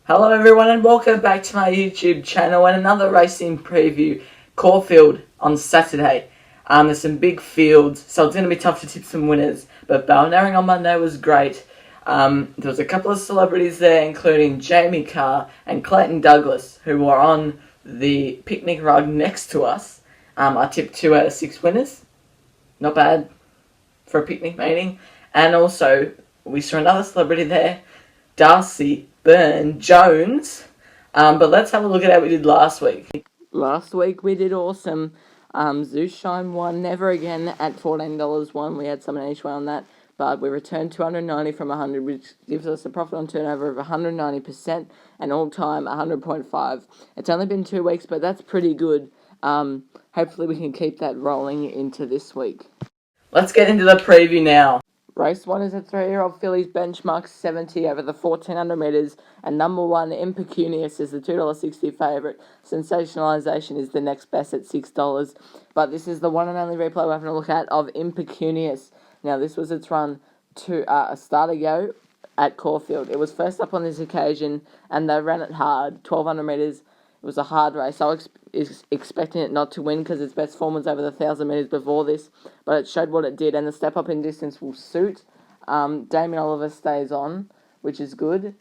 Hello everyone and welcome back to my YouTube channel and another racing preview. Caulfield on Saturday. There's some big fields, so it's going to be tough to tip some winners. But Balnarring on Monday was great. There was a couple of celebrities there, including Jamie Carr and Clayton Douglas, who were on the picnic rug next to us. I tipped 2 out of 6 winners. Not bad for a picnic meeting. And also, we saw another celebrity there, Darcy Jones. But let's have a look at how we did last week. Last week we did awesome. Shine won Never Again at $14 won. We had someone each way on that. But we returned 290 from 100, which gives us a profit on turnover of 190% and all-time 100.5. It's only been 2 weeks, but that's pretty good. Hopefully we can keep that rolling into this week. Let's get into the preview now. Race 1 is a 3-year-old filly's benchmark 70 over the 1400 metres, and number 1, Impecunious, is the $2.60 favourite. Sensationalisation is the next best at $6, but this is the one and only replay we're having a look at of Impecunious. Now, this was its run to a start ago at Caulfield. It was first up on this occasion, and they ran it hard, 1200 metres. It was a hard race. I was expecting it not to win because its best form was over the 1,000 metres before this, but it showed what it did, and the step up in distance will suit. Damien Oliver stays on, which is good.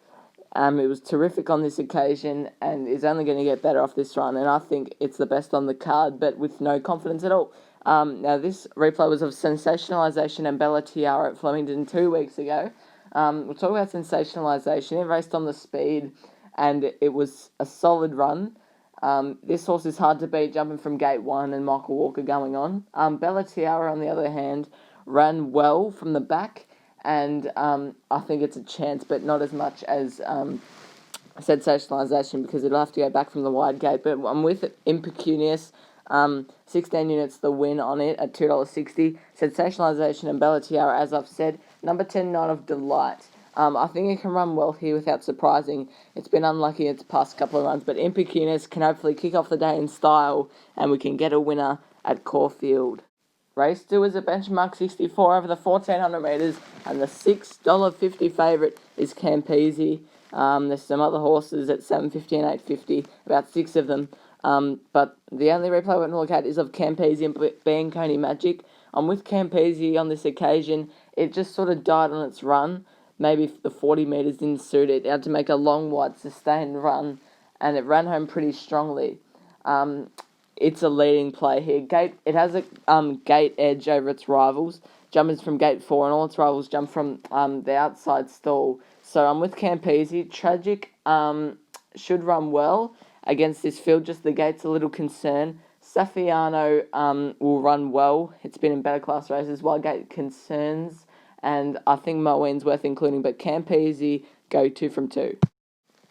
It was terrific on this occasion and is only going to get better off this run, and I think it's the best on the card, but with no confidence at all. Now, this replay was of Sensationalisation and Bella Tiara at Flemington 2 weeks ago. We'll talk about Sensationalisation. It raced on the speed, and it was a solid run. This horse is hard to beat, jumping from gate 1 and Michael Walker going on. Bella Tiara, on the other hand, ran well from the back, and I think it's a chance, but not as much as Sensationalisation, because it'll have to go back from the wide gate. But I'm with Impecunious. 16 units the win on it at $2.60. Sensationalisation and Bella Tiara, as I've said. Number 10, Night of Delight. I think it can run well here without surprising. It's been unlucky its past couple of runs, but Impecunious can hopefully kick off the day in style, and we can get a winner at Caulfield. Race 2 is a benchmark 64 over the 1400 metres, and the $6.50 favourite is Campese. There's some other horses at $7.50 and $8.50, about 6 of them. But the only replay we're going to look at is of Campese and Bianconi Magic. I'm with Campese on this occasion. It just sort of died on its run. Maybe the 40 metres didn't suit it. It had to make a long, wide, sustained run, and it ran home pretty strongly. It's a leading play here. It has a gate edge over its rivals. Jumpers from gate 4, and all its rivals jump from the outside stall. So I'm with Campese. Tragic should run well against this field. Just the gate's a little concern. Safiano will run well. It's been in better class races, while gate concerns. And I think Moeen's worth including, but Campese go 2 from 2.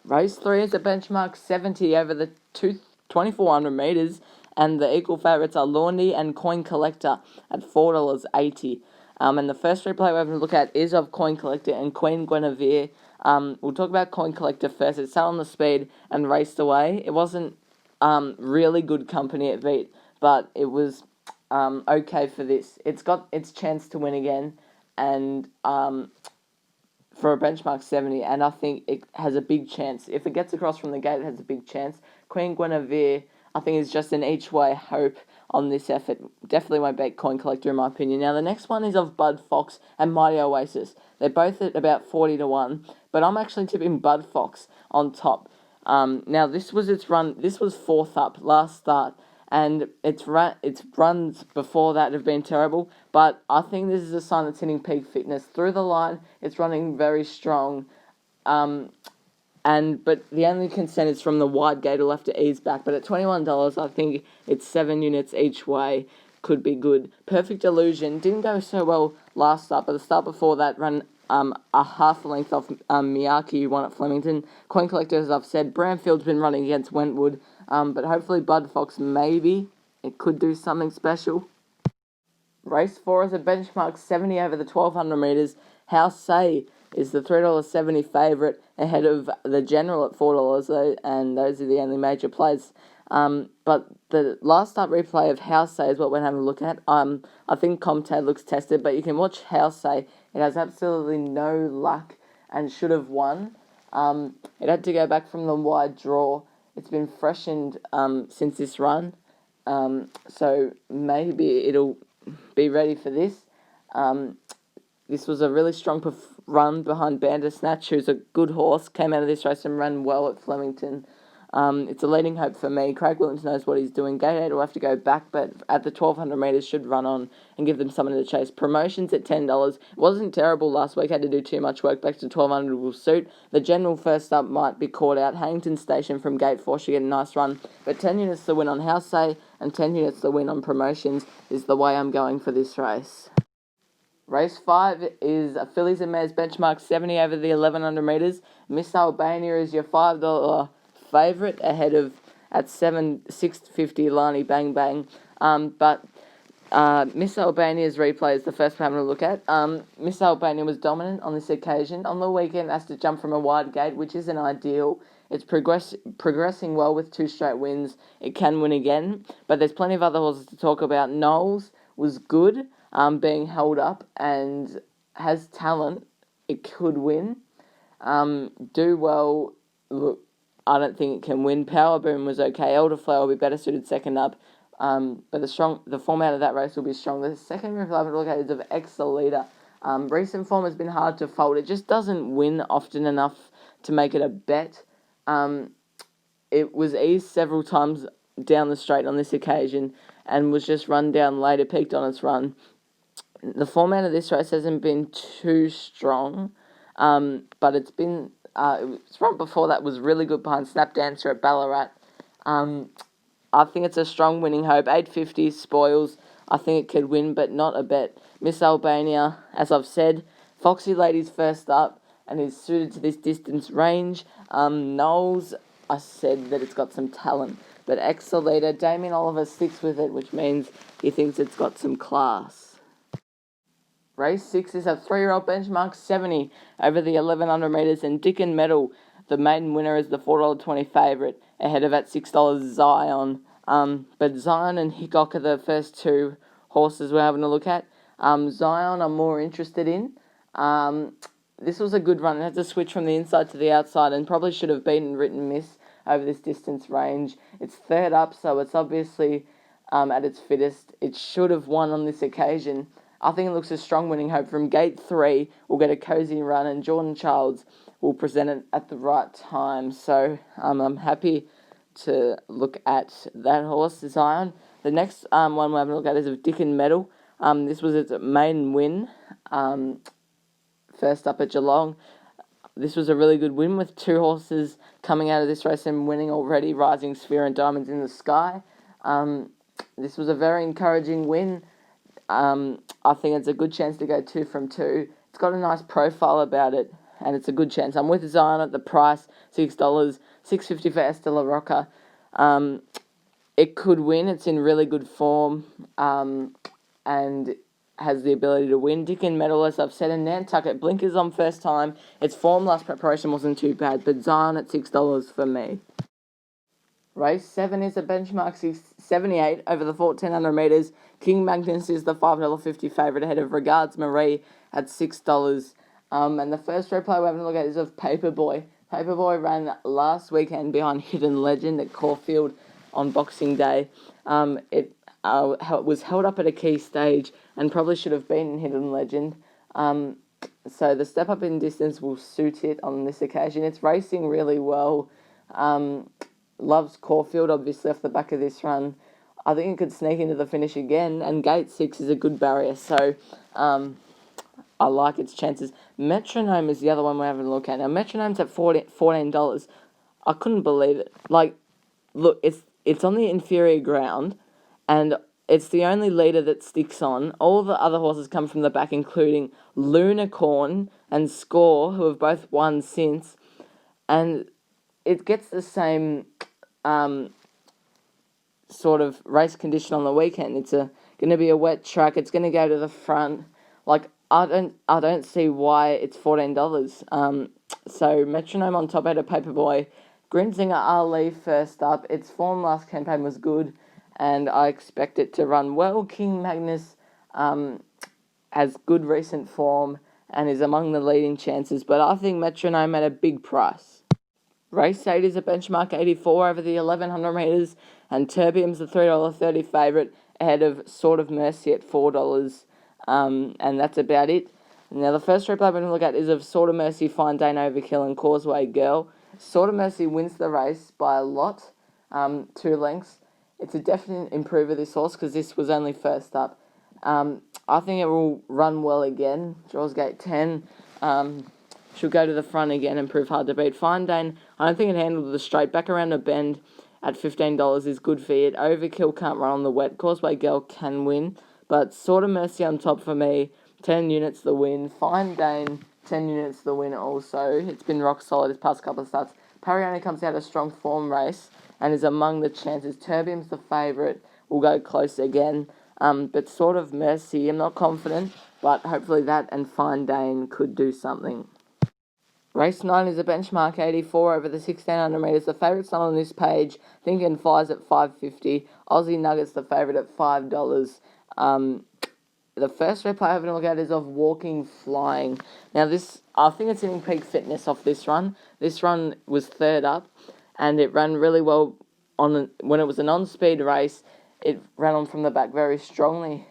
Race 3 is a benchmark 70 over the 2,400 metres, and the equal favourites are Laundy and Coin Collector at $4.80. And the first replay we're going to look at is of Coin Collector and Queen Guinevere. We'll talk about Coin Collector first. It sat on the speed and raced away. It wasn't really good company at beat, but it was okay for this. It's got its chance to win again, and for a benchmark 70, and I think it has a big chance. If it gets across from the gate, it has a big chance. Queen Guinevere, I think, is just an each-way hope on this effort. Definitely won't beat Coin Collector, in my opinion. Now, the next one is of Bud Fox and Mighty Oasis. They're both at about 40-1, but I'm actually tipping Bud Fox on top. Now, this was its run. This was 4th up, last start, and its runs before that have been terrible, but I think this is a sign it's hitting peak fitness. Through the line, it's running very strong, but the only concern is from the wide gate. It'll have to ease back, but at $21, I think it's 7 units each way, could be good. Perfect Illusion didn't go so well last start, but the start before that ran a half a length off Miyake, who won at Flemington. Coin Collector, as I've said, Bramfield's been running against Wentwood, but hopefully Bud Fox, maybe it could do something special. Race 4 is a benchmark 70 over the 1,200 metres. How Say is the $3.70 favourite, ahead of the General at $4, though, and those are the only major plays. But the last start replay of How Say is what we're having a look at. I think Comte looks tested, but you can watch How Say. It has absolutely no luck and should have won. It had to go back from the wide draw. It's been freshened since this run, so maybe it'll be ready for this. This was a really strong run behind Bandersnatch, who's a good horse, came out of this race and ran well at Flemington. It's a leading hope for me. Craig Williams knows what he's doing. Gate 8 will have to go back, but at the 1,200 metres should run on and give them something to chase. Promotions at $10. It wasn't terrible last week. Had to do too much work. Back to 1,200 will suit. The general first up might be caught out. Harrington Station from Gate 4 should get a nice run. But 10 units the win on House Say and 10 units the win on Promotions is the way I'm going for this race. Race 5 is Fillies and Mares benchmark 70 over the 1,100 metres. Miss Albania is your $5 favourite ahead of at $6.50 Lani Bang Bang. But Miss Albania's replay is the first one I'm going to look at. Miss Albania was dominant on this occasion. On the weekend, has to jump from a wide gate, which isn't ideal. It's progressing well with 2 straight wins. It can win again, but there's plenty of other horses to talk about. Knowles was good, being held up, and has talent. It could win. Do well. Look, I don't think it can win. Power Boom was okay. Elderflower will be better suited second up. But the format of that race will be strong. The second race I'll have a look at is of Exalita. Recent form has been hard to fold. It just doesn't win often enough to make it a bet. It was eased several times down the straight on this occasion and was just run down later, peaked on its run. The format of this race hasn't been too strong, but it's been... its run before that was really good behind Snap Dancer at Ballarat. I think it's a strong winning hope. 850 spoils. I think it could win, but not a bet. Miss Albania, as I've said, Foxy Lady's first up and is suited to this distance range. Knowles, I said that it's got some talent. But Exalita, Damien Oliver sticks with it, which means he thinks it's got some class. Race 6 is a 3-year-old benchmark 70 over the 1,100 metres, and Dickon Medal, the maiden winner, is the $4.20 favourite, ahead of at $6 Zion. But Zion and Hickok are the first 2 horses we're having a look at. Zion I'm more interested in. This was a good run. It had to switch from the inside to the outside and probably should have beaten Written Miss over this distance range. It's third up, so it's obviously at its fittest. It should have won on this occasion. I think it looks a strong winning hope. From Gate 3, we'll get a cosy run, and Jordan Childs will present it at the right time. So I'm happy to look at that horse, Zion. The next one we're having a look at is of Dickon Medal. This was its maiden win, first up at Geelong. This was a really good win with 2 horses coming out of this race and winning already, Rising Sphere and Diamonds in the Sky. This was a very encouraging win. I think it's a good chance to go 2 from 2. It's got a nice profile about it, and it's a good chance. I'm with Zion at the price, $6, $6.50 for Estella Roca. It could win. It's in really good form, and has the ability to win. Dickon Medal, as I've said, and Nantucket blinkers on first time. Its form last preparation wasn't too bad, but Zion at $6 for me. Race 7 is a benchmark 78 over the 1,400 metres. King Magnus is the $5.50 favourite ahead of Regards Marie at $6. And the first replay we're having a look at is of Paperboy. Paperboy ran last weekend behind Hidden Legend at Caulfield on Boxing Day. It was held up at a key stage and probably should have beaten Hidden Legend. So the step up in distance will suit it on this occasion. It's racing really well. Loves Caulfield, obviously, off the back of this run. I think it could sneak into the finish again, and Gate 6 is a good barrier, so I like its chances. Metronome is the other one we're having a look at. Now, Metronome's at $14. I couldn't believe it. Look, it's on the inferior ground, and it's the only leader that sticks on. All the other horses come from the back, including Lunicorn and Score, who have both won since, and it gets the same sort of race condition on the weekend. It's going to be a wet track. It's going to go to the front. I don't see why it's $14. So Metronome on top out of Paperboy. Grinzinger Ali first up. Its form last campaign was good, and I expect it to run well. King Magnus has good recent form and is among the leading chances, but I think Metronome at a big price. Race 8 is a benchmark 84 over the 1100 metres, and Terbium's the $3.30 favourite ahead of Sword of Mercy at $4, and that's about it. Now, the first replay I'm going to look at is of Sword of Mercy, Fine Dane, Overkill, and Causeway Girl. Sword of Mercy wins the race by a lot, 2 lengths. It's a definite improver, this horse, because this was only first up. I think it will run well again. Draws gate 10. She'll go to the front again and prove hard to beat. Fine Dane, I don't think it handled the straight. Back around a bend at $15 is good for it. Overkill can't run on the wet. Causeway Girl can win, but Sword of Mercy on top for me. 10 units the win. Fine Dane, 10 units the win also. It's been rock solid his past couple of starts. Parione comes out a strong form race and is among the chances. Terbium's the favourite. Will go close again. But Sword of Mercy, I'm not confident, but hopefully that and Fine Dane could do something. Race 9 is a benchmark 84 over the 1600 metres. The favourite's not on this page. Thinking Flies at $5.50. Aussie Nuggets the favourite at $5. The first replay I'm going to look at is of Walking Flying. Now this, I think it's in peak fitness off this run. This run was third up, and it ran really well when it was a non-speed race. It ran on from the back very strongly.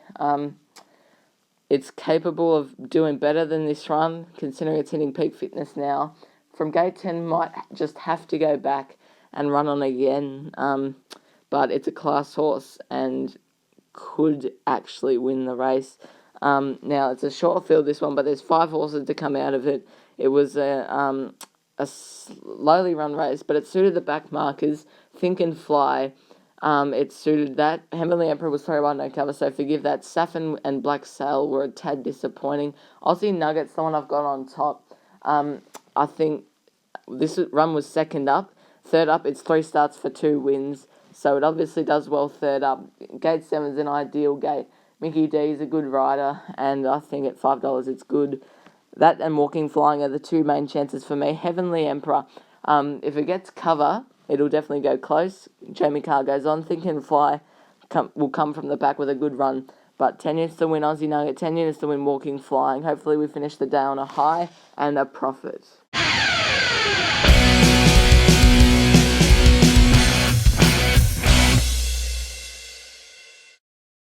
It's capable of doing better than this run, considering it's hitting peak fitness now. From gate 10, might just have to go back and run on again. But it's a class horse and could actually win the race. Now, it's a short field, this one, but there's 5 horses to come out of it. It was a slowly run race, but it suited the back markers. Think and Fly. It suited that. Heavenly Emperor was 3-1, no cover, so forgive that. Saffin and Black Sail were a tad disappointing. Aussie Nuggets, the one I've got on top. I think this run was second up. Third up, it's 3 starts for 2 wins, so it obviously does well third up. Gate 7 is an ideal gate. Mickey D is a good rider, and I think at $5 it's good. That and Walking Flying are the 2 main chances for me. Heavenly Emperor, if it gets cover, it'll definitely go close. Jamie Carr goes on. Think and Fly will come from the back with a good run. But 10 units to win Aussie Nugget, 10 units to win Walking Flying. Hopefully we finish the day on a high and a profit.